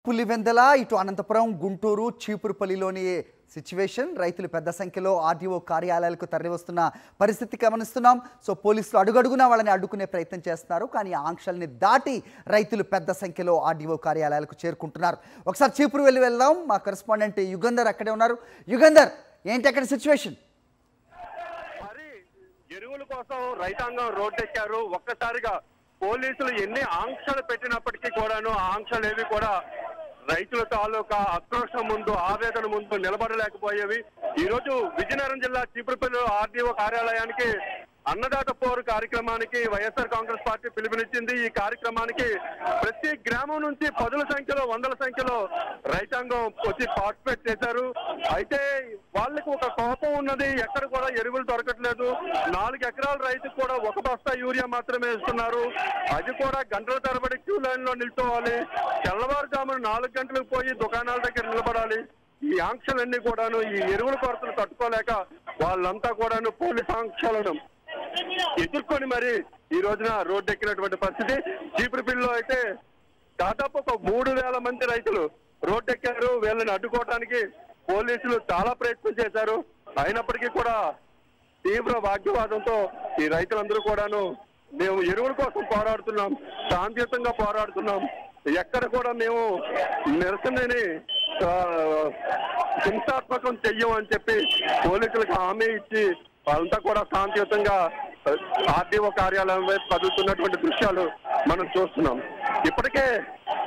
పులివెందల ఇటు అనంతపురం గుంటూరు చీపురుపల్లిలోని సిచ్యువేషన్ రైతులు పెద్ద సంఖ్యలో ఆర్డీఓ కార్యాలయాలకు తరలివస్తున్న పరిస్థితి గమనిస్తున్నాం. సో పోలీసులు అడుగడుగునా వాళ్ళని అడ్డుకునే ప్రయత్నం చేస్తున్నారు. కానీ ఆంక్షల్ని దాటి రైతులు పెద్ద సంఖ్యలో ఆర్డీఓ కార్యాలయాలకు చేరుకుంటున్నారు. ఒకసారి చీపురు వెళ్దాం. మా కరెస్పాండెంట్ యుగంధర్ అక్కడే ఉన్నారు. యుగంధర్, ఏంటి అక్కడ సిచ్యువేషన్? ఎరువుల కోసం రైతాంగం రోడ్డెక్కారు. ఒక్కసారిగా పోలీసులు ఎన్ని ఆంక్షలు పెట్టినప్పటికీ కూడాను ఆ ఆంక్షలు ఏవి కూడా రైతుల తాలూకా ఆక్రోశం ముందు, ఆవేదన ముందు నిలబడలేకపోయేవి. ఈ రోజు విజయనగరం జిల్లా చీపురుపల్లి ఆర్డీఓ కార్యాలయానికి అన్నదాత పోరు కార్యక్రమానికి వైఎస్ఆర్ కాంగ్రెస్ పార్టీ పిలుపునిచ్చింది. ఈ కార్యక్రమానికి ప్రతి గ్రామం నుంచి పదుల సంఖ్యలో, వందల సంఖ్యలో రైతాంగం వచ్చి పార్టిసిపేట్ చేశారు. అయితే వాళ్ళకి ఒక కోపం ఉన్నది, ఎక్కడ కూడా ఎరువులు దొరకట్లేదు. 4 ఎకరాల రైతుకు కూడా 1 బస్తా యూరియా మాత్రమే ఇస్తున్నారు. అది కూడా గంటల తరబడి క్యూ లైన్ లో నిల్చోవాలి. తెల్లవారుజామున 4 గంటలకు పోయి దుకాణాల దగ్గర నిలబడాలి. ఈ ఆంక్షలన్నీ కూడాను, ఈ ఎరువుల కొరతను తట్టుకోలేక వాళ్ళంతా కూడాను పోలీస్ ఆంక్షలను ఎదుర్కొని మరి ఈ రోజున రోడ్డెక్కినటువంటి పరిస్థితి. చీపురుపల్లిలో అయితే దాదాపు ఒక 3000 మంది రైతులు రోడ్డెక్కారు. వీళ్ళని అడ్డుకోవడానికి పోలీసులు చాలా ప్రయత్నం చేశారు. అయినప్పటికీ కూడా తీవ్ర వాగ్వివాదంతో ఈ రైతులందరూ కూడాను మేము ఎరువుల కోసం పోరాడుతున్నాం, శాంతియుతంగా పోరాడుతున్నాం, ఎక్కడ కూడా మేము నిరసనని హింసాత్మకం చెయ్యం అని చెప్పి పోలీసులకు హామీ ఇచ్చి వాళ్ళంతా కూడా శాంతియుతంగా ఆర్డీఓ కార్యాలయం వైపు కదులుతున్నటువంటి దృశ్యాలు మనం చూస్తున్నాం. ఇప్పటికే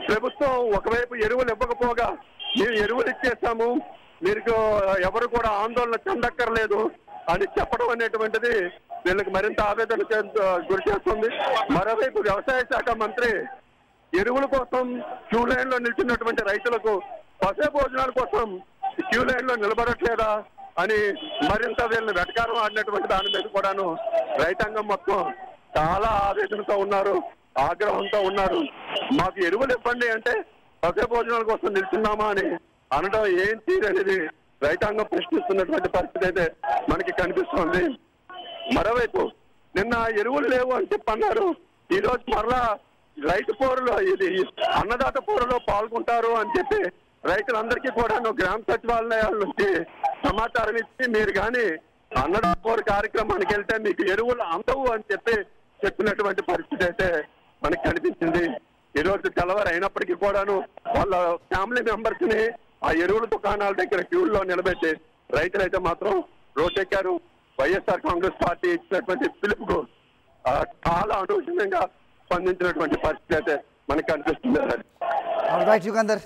ప్రభుత్వం ఒకవైపు ఎరువులు ఇవ్వకపోగా మేము ఎరువులు ఇచ్చేస్తాము, మీకు ఎవరు కూడా ఆందోళన చెందక్కర్లేదు అని చెప్పడం అనేటువంటిది వీళ్ళకి మరింత ఆవేదన గురి చేస్తుంది. మరోవైపు వ్యవసాయ శాఖ మంత్రి ఎరువుల కోసం క్యూ లైన్ లో నిల్చున్నటువంటి రైతులకు పశు భోజనాల కోసం క్యూ లైన్ లో నిలబడట్లేదా అని మరింత వీళ్ళని వెటకారం ఆడినటువంటి దాని మీద కూడాను రైతాంగం మొత్తం చాలా ఆవేదనతో ఉన్నారు, ఆగ్రహంతో ఉన్నారు. మాకు ఎరువులు ఇవ్వండి అంటే పశు భోజనాల కోసం నిల్చున్నామా అని అనడం ఏం తీరనేది రైతాంగం ప్రశ్నిస్తున్నటువంటి పరిస్థితి అయితే మనకి కనిపిస్తోంది. మరోవైపు నిన్న ఎరువులు లేవు అని చెప్పన్నారు. ఈ రోజు మరలా రైతు పోరులో, ఇది అన్నదాత పోరులో పాల్గొంటారు అని చెప్పి రైతులందరికీ కూడా గ్రామ సచివాలయాల నుంచి సమాచారం ఇచ్చి మీరు కానీ అన్నదాత పోరు కార్యక్రమానికి వెళ్తే మీకు ఎరువులు అందవు అని చెప్పినటువంటి పరిస్థితి అయితే మనకి కనిపించింది. ఈ రోజు తెల్లవారు అయినప్పటికీ కూడాను వాళ్ళ ఫ్యామిలీ మెంబర్స్ ని ఆ ఎరువుల దుకాణాల దగ్గర క్యూల్లో నిలబెట్టి రైతులైతే మాత్రం రోడ్డెక్కారు. వైఎస్ఆర్ కాంగ్రెస్ పార్టీ ఇచ్చినటువంటి పిలుపుకు చాలా అనూహ్యంగా స్పందించినటువంటి పరిస్థితి అయితే మనకి కనిపిస్తుంది. యుగంధర్.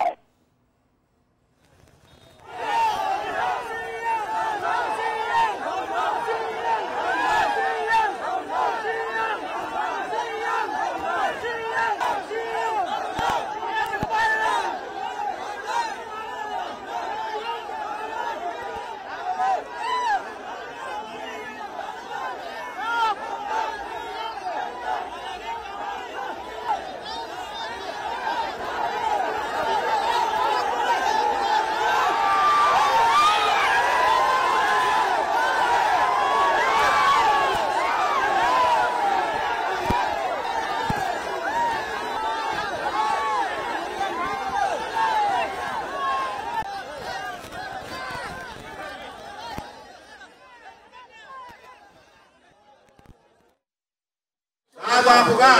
దాదాపుగా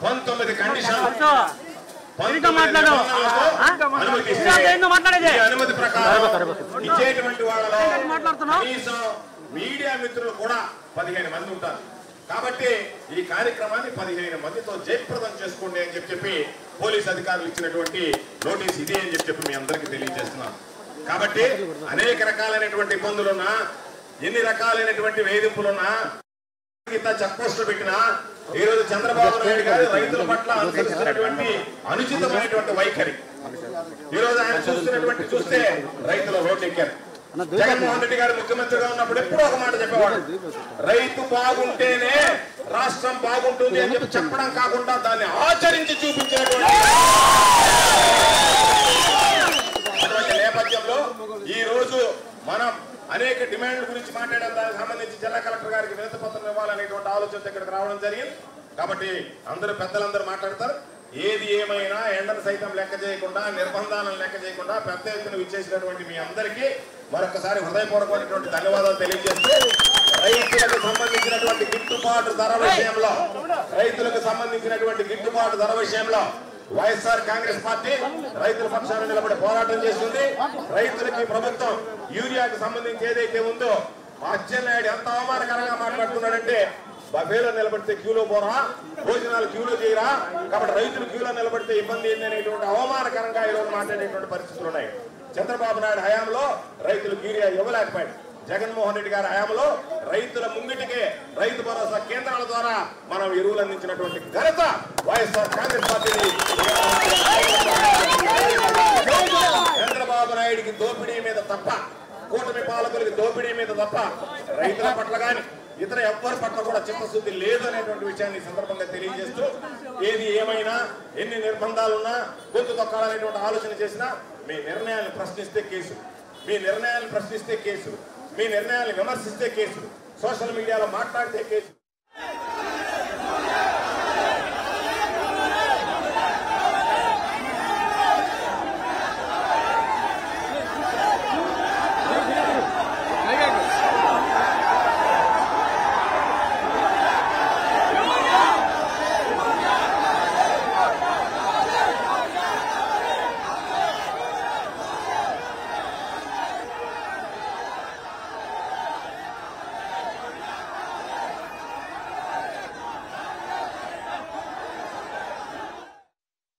19 కండిషన్లు అనుమతి ప్రకారం ఇచ్చేటువంటి వాళ్ళలో కనీసం మీడియా మిత్రులు కూడా 15 మంది ఉంటారు. కాబట్టి ఈ కార్యక్రమాన్ని 15 మందితో జయప్రదం చేసుకోండి అని చెప్పి పోలీస్ అధికారులు ఇచ్చినటువంటి నోటీస్ ఇదే అని చెప్పి మీ అందరికీ తెలియజేస్తున్నాం. కాబట్టి అనేక రకాలైనటువంటి ఇబ్బందులున్నా, ఎన్ని రకాలైనటువంటి వేధింపులున్నా, చెక్ పోస్టులు పెట్టినా ఈ రోజు చంద్రబాబు నాయుడు గారు రైతుల పట్ల అనుసరిస్తున్నటువంటి అనుచితమైనటువంటి వైఖరి ఈ రోజు ఆయన చూస్తే రైతుల రోడ్డు ఎక్కారు. జగన్మోహన్ రెడ్డి గారు ముఖ్యమంత్రిగా ఉన్నప్పుడు ఎప్పుడో ఒక మాట చెప్పేవాడు, రైతు బాగుంటేనే రాష్ట్రం బాగుంటుంది అని చెప్పడం కాకుండా దాన్ని ఆచరించి చూపించినటువంటి నేపథ్యంలో ఈ రోజు మనం అనేక డిమాండ్ల గురించి మాట్లాడడం, దానికి సంబంధించి జిల్లా కలెక్టర్ గారికి వినతి పత్రం ఇవ్వాలనేటువంటి ఆలోచనతో ఇక్కడికి రావడం జరిగింది. కాబట్టి అందరూ పెద్దలందరూ మాట్లాడతారు. ఏది ఏమైనా ఎండను సైతం లెక్క చేయకుండా, నిర్బంధాలను లెక్క చేయకుండా పెద్ద ఎత్తున విచ్చేసినటువంటి మీ అందరికీ మరొకసారి హృదయపూర్వకమైనటువంటి ధన్యవాదాలు తెలియజేస్తూ, రైతులకు సంబంధించినటువంటి గిట్టుబాటు ధర విషయంలో వైఎస్ఆర్ కాంగ్రెస్ పార్టీ రైతుల పక్షాన నిలబడి పోరాటం చేస్తుంది. రైతులకి ప్రభుత్వం యూరియాకు సంబంధించి ఏదైతే ఉందో, అచ్చెన్నాయుడు ఎంత అవమానకరంగా మాట్లాడుతున్నాడంటే, బఫేలో నిలబడితే క్యూలో పోరా, భోజనాలు క్యూలో చేయరా, కాబట్టి రైతులు క్యూలో నిలబడితే ఇబ్బంది ఏంది అనేటువంటి అవమానకరంగా ఈరోజు మాట్లాడేటువంటి పరిస్థితులు ఉన్నాయి. చంద్రబాబు నాయుడు హయాంలో రైతులకు యూరియా ఇవ్వలేకపోయాడు. జగన్మోహన్ రెడ్డి గారి హయాంలో రైతుల ముంగిటికే రైతు భరోసా కేంద్రాల ద్వారా మనం ఎరువులు అందించినటువంటి ఘనత వైఎస్ఆర్ కాంగ్రెస్ పార్టీని. చంద్రబాబు నాయుడికి దోపిడీ మీద తప్ప, కూటమి పాలకులకి దోపిడీ మీద తప్ప రైతుల పట్ల కానీ ఇతర ఎవ్వరి పట్ల కూడా చిత్తశుద్ధి లేదు అనేటువంటి విషయాన్ని సందర్భంగా తెలియజేస్తూ, ఏది ఏమైనా ఎన్ని నిర్బంధాలున్నా గొంతు తొక్కాలనేటువంటి ఆలోచన చేసినా మీ నిర్ణయాలను ప్రశ్నిస్తే కేసు, మీ నిర్ణయాలను విమర్శిస్తే కేసు, సోషల్ మీడియాలో మాట్లాడితే కేసు.